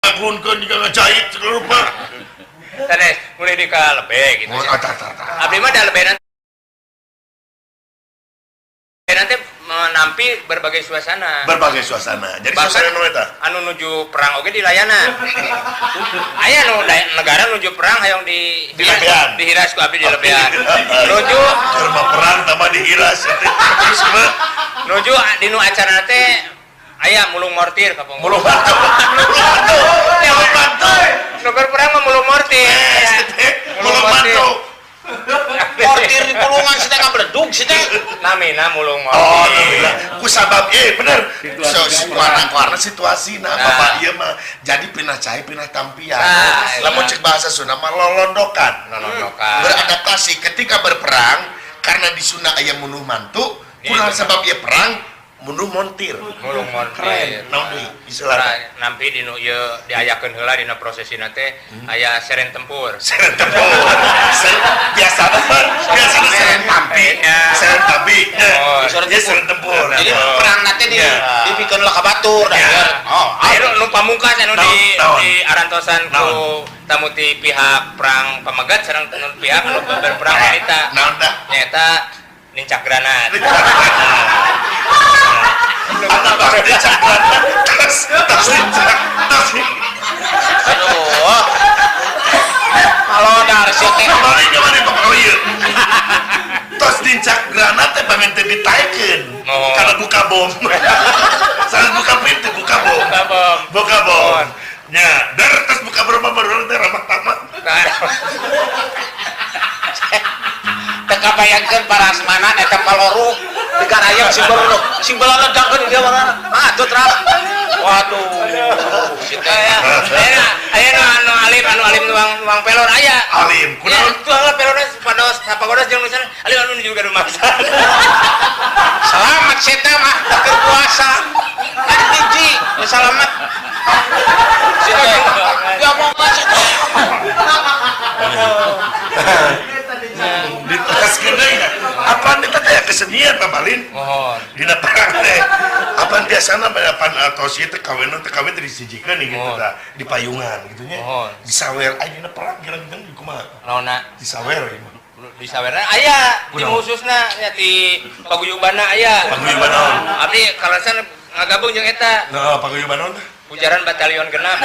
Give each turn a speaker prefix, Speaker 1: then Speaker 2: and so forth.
Speaker 1: ngagunkeun juga ngajahit segala rupa.
Speaker 2: Sanes mulai di kalebe gitu. Abdi mah da lebenan nanti menampi berbagai suasana.
Speaker 1: Berbagai suasana. Jadi
Speaker 2: bahkan
Speaker 1: suasana nu eta
Speaker 2: anu nuju perang oge dilayana. Aya nu negara nuju perang hayang
Speaker 1: lebean.
Speaker 2: Dihiras ku abdi di lebean. Nuju
Speaker 1: keur perang tambah dihiras. Terus mah
Speaker 2: nuju dinu acara teh aya mulung mortir kapung.
Speaker 1: mulung batu. Mulung batu.
Speaker 2: Nuker perang mah mulung mortir.
Speaker 1: Mulung batu.
Speaker 3: Mortir di pulungan sih teh ngabledug sih teh.
Speaker 2: Namina mulung mortir.
Speaker 1: Oh, namina. Ku sabab bener. Warna situasi Bapak ieu mah jadi pinah cai pinah tampian. Lamun cek bahasa Sunda mah lolondokan. Beradaptasi ketika berperang karena di Sunda aya munuh mantu, kurang sebab ieu perang munuh montir.
Speaker 2: Mulung montir.
Speaker 1: Keren. Naon deui istilahna?
Speaker 2: Nampi dinu ieu diayakeun heula dina prosesina teh aya seren tempur.
Speaker 1: Seren tempur. Biasa seren tampi. Seren tampi. Seren tempur.
Speaker 3: Jadi perang nanti dipikeun lah ka batur dah. Oh,
Speaker 2: Anu pamungkas anu di arantosan ku tamu ti pihak perang pamagat sareng pihak anu berperang wanita.
Speaker 1: Naon dah?
Speaker 2: Nyata nincak granat.
Speaker 1: Atau pas nincak granat. Tas nincak.
Speaker 3: aduh. Kalau dari sieu teh
Speaker 1: Kemarin Bapak ieu. Tos nincak granat teh bangen teh ditaekeun. Karena buka bom. Salah buka pintu, buka bom. Buka bom. Nya, dar tos buka berapa baru teh ramak tamak.
Speaker 3: teu kabayangkeun parasmanan eta paloru digarayang simbol ledakeun dia mana. Atuh trap. Waduh.
Speaker 2: Aya anu alim nuang pelor aya.
Speaker 1: Alim, kunaon?
Speaker 2: Tuang pelorna pados sapagodas jeung nusan alim anu juga rumaksa.
Speaker 3: Selamat seta mah keur puasa. Kan hiji selamat. Sita ya mau masuk.
Speaker 1: Ditegaskeun deui na. Apaan eta teh kesenian Pak Balin?
Speaker 2: Mohon.
Speaker 1: Dina perang teh apaan biasana apaan tos ieu teh kawin teh disijikeun gitu tah di payungan gitu nya. Disawer aya dina perang kira-kira kumaha?
Speaker 2: Naonna
Speaker 1: Disawer ieu.
Speaker 2: di sawerna aya di khususna nya ti paguyubanna aya.
Speaker 1: Paguyuban naon?
Speaker 2: Abdi kalasan ngagabung jeung eta.
Speaker 1: Nah, paguyuban naon teh?
Speaker 2: Ujaran batalion genap.